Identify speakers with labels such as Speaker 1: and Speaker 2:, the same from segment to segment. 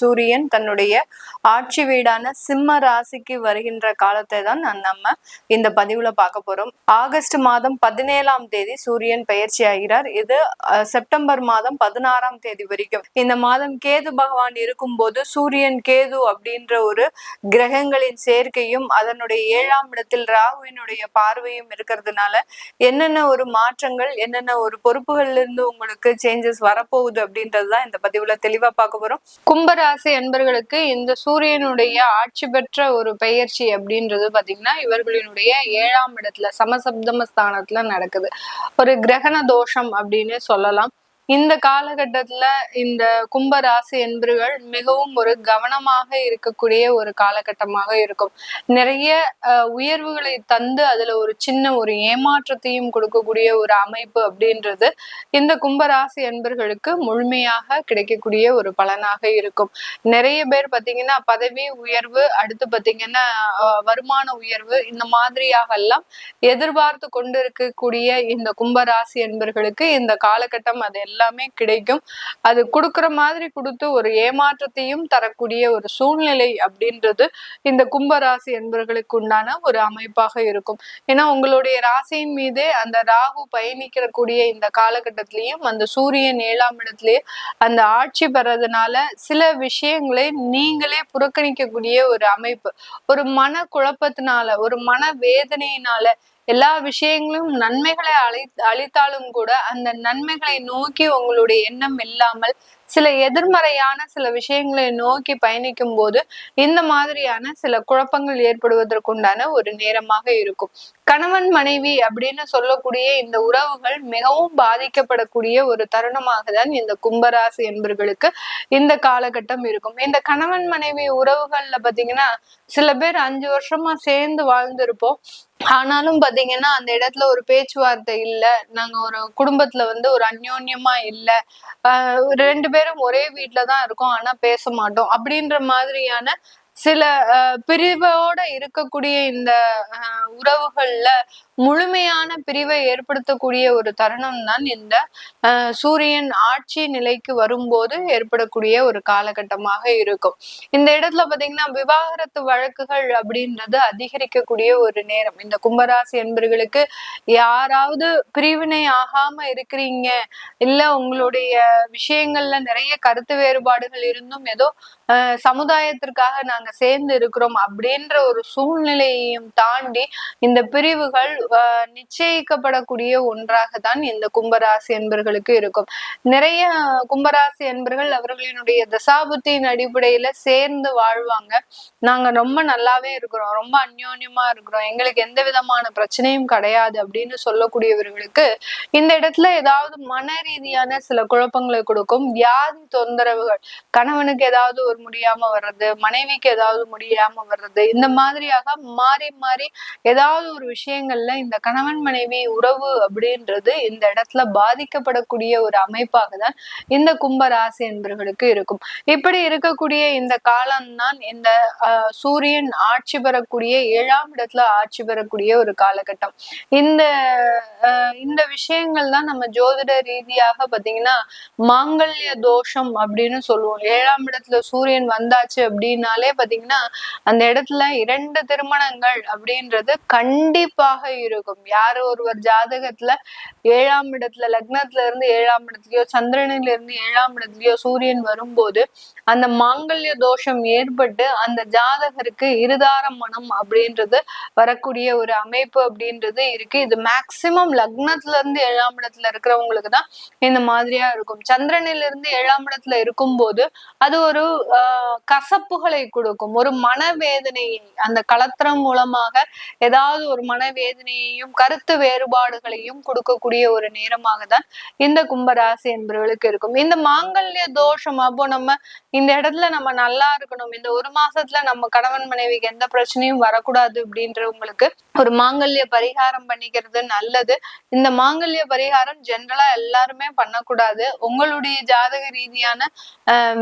Speaker 1: சூரியன் தன்னுடைய ஆட்சி வீடான சிம்ம ராசிக்கு வருகின்ற காலத்தை தான் நம்ம இந்த பதிவுல பார்க்க போறோம். ஆகஸ்ட் மாதம் 17ஆம் தேதி சூரியன் பயிற்சி ஆகிறார். இது செப்டம்பர் மாதம் 16ஆம் தேதி வரைக்கும். இந்த மாதம் கேது பகவான் இருக்கும்போது சூரியன் கேது அப்படின்ற ஒரு கிரகங்களின் சேர்க்கையும் அதனுடைய 7ஆம் இடத்தில் ராகுவினுடைய பார்வையும் இருக்கிறதுனால என்னென்ன ஒரு மாற்றங்கள், என்னென்ன ஒரு பொறுப்புகள்ல இருந்து உங்களுக்கு சேஞ்சஸ் வரப்போகுது அப்படின்றதுதான் இந்த பதிவுல தெளிவா பார்க்க போறோம். கும்பராசி அன்பர்களுக்கு இந்த சூரியனுடைய ஆட்சி பெற்ற ஒரு பெயர்ச்சி அப்படின்றது பாத்தீங்கன்னா இவர்களினுடைய 7ஆம் இடத்துல சமசப்தம ஸ்தானத்துல நடக்குது. ஒரு கிரகண தோஷம் அப்படின்னு சொல்லலாம். இந்த காலகட்டத்துல இந்த கும்பராசி என்பர்கள் மிகவும் ஒரு கவனமாக இருக்கக்கூடிய ஒரு காலகட்டமாக இருக்கும். நிறைய உயர்வுகளை தந்து அதுல ஒரு சின்ன ஒரு ஏமாற்றத்தையும் கொடுக்கக்கூடிய ஒரு அமைப்பு அப்படின்றது இந்த கும்பராசி என்பர்களுக்கு முழுமையாக கிடைக்கக்கூடிய ஒரு பலனாக இருக்கும். நிறைய பேர் பாத்தீங்கன்னா பதவி உயர்வு, அடுத்து பாத்தீங்கன்னா வருமான உயர்வு, இந்த மாதிரியாக எல்லாம் எதிர்பார்த்து கொண்டு இருக்கக்கூடிய இந்த கும்பராசி என்பர்களுக்கு இந்த காலகட்டம் அது எல்லாமே கிடைக்கும். அது கொடுக்குற மாதிரி கொடுத்து ஒரு ஏமாற்றத்தையும் தரக்கூடிய ஒரு சூழ்நிலை அப்படின்றது இந்த கும்பராசி என்பர்களுக்கு உண்டான ஒரு அமைப்பாக இருக்கும். ஏன்னா உங்களுடைய ராசியின் மீதே அந்த ராகு பயணிக்கக்கூடிய இந்த காலகட்டத்திலையும் அந்த சூரியன் 7ஆம் இடத்திலேயே அந்த ஆட்சி பெறதுனால சில விஷயங்களை நீங்களே புறக்கணிக்கக்கூடிய ஒரு அமைப்பு, ஒரு மன குழப்பத்தினால, ஒரு மன வேதனையினால எல்லா விஷயங்களும் நன்மைகளை அளித்தாலும் கூட அந்த நன்மைகளை நோக்கி உங்களுடைய எண்ணம் இல்லாமல் சில எதிர்மறையான சில விஷயங்களை நோக்கி பயணிக்கும் போது இந்த மாதிரியான சில குழப்பங்கள் ஏற்படுவதற்குண்டான ஒரு நேரமாக இருக்கும். கணவன் மனைவி அப்படின்னு சொல்லக்கூடிய இந்த உறவுகள் மிகவும் பாதிக்கப்படக்கூடிய ஒரு தருணமாக தான் இந்த கும்பராசி என்பர்களுக்கு இந்த காலகட்டம் இருக்கும். இந்த கணவன் மனைவி உறவுகள்ல பாத்தீங்கன்னா சில பேர் 5 வருஷமா சேர்ந்து வாழ்ந்திருப்போம். ஆனாலும் பாத்தீங்கன்னா அந்த இடத்துல ஒரு பேச்சுவார்த்தை இல்ல, நாங்க ஒரு குடும்பத்துல ஒரு அந்யோன்யமா இல்ல, 2 பேரும் ஒரே வீட்டுலதான் இருக்கோம் ஆனா பேச மாட்டோம் அப்படின்ற மாதிரியான சில பிரிவோட இருக்கக்கூடிய இந்த உறவுகள்ல முழுமையான பிரிவை ஏற்படுத்தக்கூடிய ஒரு தருணம் தான் இந்த சூரியன் ஆட்சி நிலைக்கு வரும்போது ஏற்படக்கூடிய ஒரு காலகட்டமாக இருக்கும். இந்த இடத்துல பாத்தீங்கன்னா விவாகரத்து வழக்குகள் அப்படின்றது அதிகரிக்கக்கூடிய ஒரு நேரம். இந்த கும்பராசி என்பர்களுக்கு யாராவது பிரிவினை ஆகாம இருக்கிறீங்க, இல்ல உங்களுடைய விஷயங்கள்ல நிறைய கருத்து வேறுபாடுகள் இருந்தும் ஏதோ சமுதாயத்திற்காக நாங்க சேர்ந்து இருக்கிறோம் அப்படின்ற ஒரு சூழ்நிலையையும் தாண்டி இந்த பிரிவுகள் நிச்சயிக்கப்படக்கூடிய ஒன்றாகத்தான் இந்த கும்பராசி என்பர்களுக்கு இருக்கும். நிறைய கும்பராசி என்பர்கள் அவர்களினுடைய தசாபுத்தியின் அடிப்படையில சேர்ந்து வாழ்வாங்க. நாங்க ரொம்ப நல்லாவே இருக்கிறோம், ரொம்ப அந்யோன்யமா இருக்கிறோம், எங்களுக்கு எந்த விதமான பிரச்சனையும் கிடையாது அப்படின்னு சொல்லக்கூடியவர்களுக்கு இந்த இடத்துல ஏதாவது மன ரீதியான சில குழப்பங்களை கொடுக்கும். வியாதி தொந்தரவுகள், கணவனுக்கு ஏதாவது ஒரு முடியாம வர்றது, மனைவிக்கு ஏதாவது முடியாம வர்றது, இந்த மாதிரியாக மாறி மாறி ஏதாவது ஒரு விஷயங்கள்ல இந்த கணவன் மனைவி உறவு அப்படின்றது இந்த இடத்துல பாதிக்கப்படக்கூடிய ஒரு அமைப்பாக தான் இந்த கும்பராசி என்பர்களுக்கு இருக்கும். இப்படி இருக்கக்கூடிய இந்த காலம்தான் இந்த சூரியன் ஆட்சி பெறக்கூடிய 7ஆம் இடத்துல ஆட்சி பெறக்கூடிய ஒரு காலகட்டம். இந்த விஷயங்கள் தான் நம்ம ஜோதிட ரீதியாக பாத்தீங்கன்னா மாங்கல்ய தோஷம் அப்படின்னு சொல்லுவோம். 7ஆம் இடத்துல சூரியன் வந்தாச்சு அப்படின்னாலே பாத்தீங்கன்னா அந்த இடத்துல 2 திருமணங்கள் அப்படின்றது கண்டிப்பாக இருக்கும். யாரு ஒருவர் ஜாதகத்துல 7ஆம் இடத்துல லக்னத்துல இருந்து 7ஆம் இடத்துலயோ சந்திரனில இருந்து 7ஆம் இடத்துலயோ சூரியன் வரும்போது அந்த மாங்கல்ய தோஷம் ஏற்பட்டு அந்த ஜாதகருக்கு இருதார மனம் அப்படின்றது வரக்கூடிய ஒரு அமைப்பு அப்படின்றது இருக்கு. இது மேக்சிமம் லக்னத்துல இருந்து 7ஆம் இடத்துல இருக்கிறவங்களுக்கு தான் இந்த மாதிரியா இருக்கும். சந்திரனில இருந்து 7ஆம் இடத்துல இருக்கும் போது அது ஒரு கசப்புகளை கொடுக்கும், ஒரு மனவேதனையை, அந்த களத்திரம் மூலமாக ஏதாவது ஒரு மனவேதனையையும் கருத்து வேறுபாடுகளையும் கொடுக்கக்கூடிய ஒரு நேரமாக தான் இந்த கும்பராசி என்பவர்களுக்கு இருக்கும். இந்த மாங்கல்ய தோஷம் அப்போ நம்ம இந்த இடத்துல நம்ம நல்லா இருக்கணும், இந்த 1 மாசத்துல நம்ம கணவன் மனைவிக்கு எந்த பிரச்சனையும் வரக்கூடாது அப்படின்றவங்களுக்கு ஒரு மாங்கல்ய பரிகாரம் பண்ணிக்கிறது நல்லது. இந்த மாங்கல்ய பரிகாரம் ஜென்ரலா எல்லாருமே பண்ணக்கூடாது. உங்களுடைய ஜாதக ரீதியான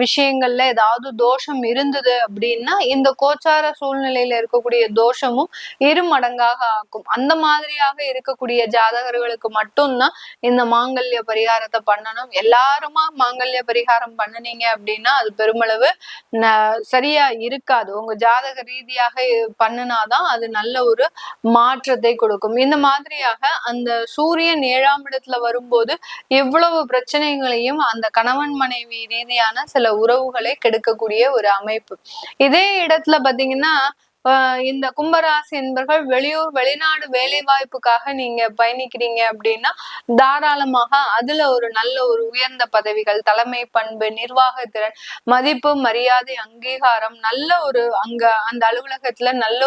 Speaker 1: விஷயங்கள்ல ஏதாவது தோஷம் இருந்தது அப்படின்னா அப்படின்னா இந்த கோச்சார சூழ்நிலையில இருக்கக்கூடிய தோஷமும் இருமடங்காக ஆக்கும். அந்த மாதிரியாக இருக்கக்கூடிய ஜாதகர்களுக்கு மட்டும்தான் இந்த மாங்கல்ய பரிகாரத்தை பண்ணணும். எல்லாருமா மாங்கல்ய பரிகாரம் பண்ணுனீங்க அப்படின்னா அது பெருமளவு சரியா இருக்காது. உங்க ஜாதக ரீதியாக பண்ணுனாதான் அது நல்ல ஒரு மாற்றத்தை கொடுக்கும். இந்த மாதிரியாக அந்த சூரியன் 7ஆம் இடத்துல வரும்போது இவ்வளவு பிரச்சனைகளையும் அந்த கணவன் மனைவி ரீதியான சில உறவுகளை கெடுக்கக்கூடிய ஒரு அமைப்பு. இதே இடத்துல பாத்தீங்கன்னா இந்த கும்பராசி என்பர்கள் வெளியூர் வெளிநாடு வேலை வாய்ப்புக்காக நீங்க பயணிக்கிறீங்க அப்படின்னா தாராளமாக அதுல ஒரு நல்ல ஒரு உயர்ந்த பதவிகள், தலைமை பண்பு, நிர்வாகத்திறன், மதிப்பு, மரியாதை, அங்கீகாரம், நல்ல ஒரு அங்க அந்த அலுவலகத்துல நல்ல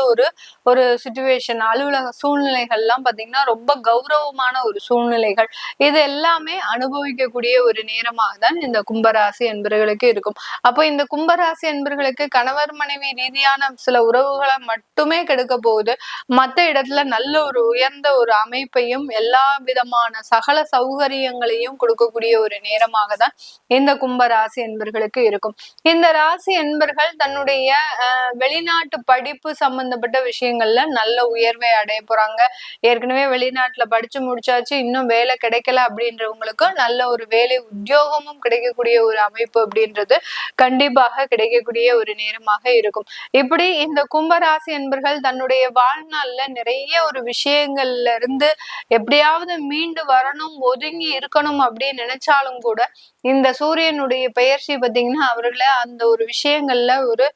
Speaker 1: ஒரு சிச்சுவேஷன், அலுவலக சூழ்நிலைகள் எல்லாம் பாத்தீங்கன்னா ரொம்ப கௌரவமான ஒரு சூழ்நிலைகள், இது எல்லாமே அனுபவிக்கக்கூடிய ஒரு நேரமாக தான் இந்த கும்பராசி என்பர்களுக்கு இருக்கும். அப்போ இந்த கும்பராசி என்பர்களுக்கு கணவர் மனைவி ரீதியான சில உறவுகள் மட்டுமே கெடுக்க போகுது. மத்த இடத்துல நல்ல ஒரு உயர்ந்த ஒரு அமைப்பையும் எல்லா விதமான சகல சௌகரியங்களையும் கொடுக்கக்கூடிய ஒரு நேரமாக தான் இந்த கும்ப ராசி என்பர்களுக்கு இருக்கும். இந்த ராசி என்பர்கள் தன்னுடைய வெளிநாட்டு படிப்பு சம்பந்தப்பட்ட விஷயங்கள்ல நல்ல உயர்வை அடைய போறாங்க. ஏற்கனவே வெளிநாட்டுல படிச்சு முடிச்சாச்சு, இன்னும் வேலை கிடைக்கல அப்படின்றவங்களுக்கு நல்ல ஒரு வேலை உத்தியோகமும் கிடைக்கக்கூடிய ஒரு அமைப்பு அப்படின்றது கண்டிப்பாக கிடைக்கக்கூடிய ஒரு நேரமாக இருக்கும். இப்படி இந்த கும்பராசி என்பர்கள் தன்னுடைய வாழ்நாள்ல நிறைய ஒரு விஷயங்கள்ல இருந்து எப்படியாவது மீண்டு வரணும், ஒதுங்கி இருக்கணும் அப்படின்னு நினைச்சாலும் கூட இந்த சூரியனுடைய பெயர்ச்சி பார்த்தீங்கன்னா அவர்களை அந்த ஒரு விஷயங்கள்ல ஒரு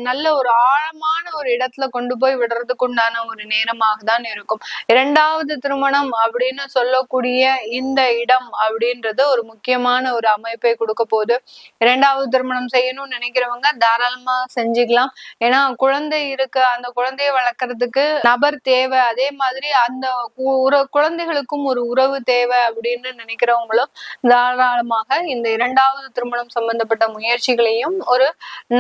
Speaker 1: நல்ல ஒரு ஆழமான ஒரு இடத்துல கொண்டு போய் விடுறதுக்கு உண்டான ஒரு நேரமாக தான் இருக்கும். 2வது திருமணம் அப்படின்னு சொல்லக்கூடிய இந்த இடம் அப்படின்றது ஒரு முக்கியமான ஒரு அமைப்பை கொடுக்க போகுது. 2வது திருமணம் செய்யணும்னு நினைக்கிறவங்க தாராளமா செஞ்சுக்கலாம். ஏன்னா குழந்தை இருக்கு, அந்த குழந்தைய வளர்க்கறதுக்கு நபர் தேவை, அதே மாதிரி அந்த குழந்தைகளுக்கும் ஒரு உறவு தேவை அப்படின்னு நினைக்கிறவங்களும் தாராளமாக இந்த 2வது திருமணம் சம்பந்தப்பட்ட முயற்சிகளையும் ஒரு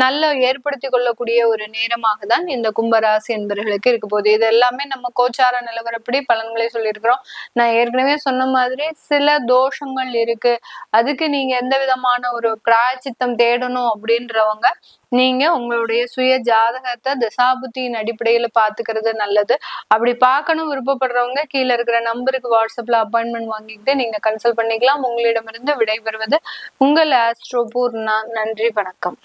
Speaker 1: நல்ல ஏற்படுத்தி கொள்ளக்கூடிய ஒரு நேரமாக தான் இந்த கும்பராசி என்பவர்களுக்கு இருக்க போகுது. இது எல்லாமே நம்ம கோச்சார நிலவரப்படி பலன்களை சொல்லியிருக்கிறோம். நான் ஏற்கனவே சொன்ன மாதிரி சில தோஷங்கள் இருக்கு, அதுக்கு நீங்க எந்த விதமான ஒரு பிராயச்சித்தம் தேடணும் அப்படின்றவங்க நீங்க உங்களுடைய சுய ஜாதகத்தை தசாபுத்தியின் அடிப்படையில பாத்துக்கிறது நல்லது. அப்படி பார்க்கணும் விருப்பப்படுறவங்க கீழே இருக்கிற நம்பருக்கு வாட்ஸ்அப்ல அப்பாயின்மெண்ட் வாங்கிக்கிட்டு நீங்க கன்சல்ட் பண்ணிக்கலாம். உங்களிடமிருந்து விடைபெறுவது உங்கள் ஆஸ்ட்ரோ பூர்ணா. நன்றி, வணக்கம்.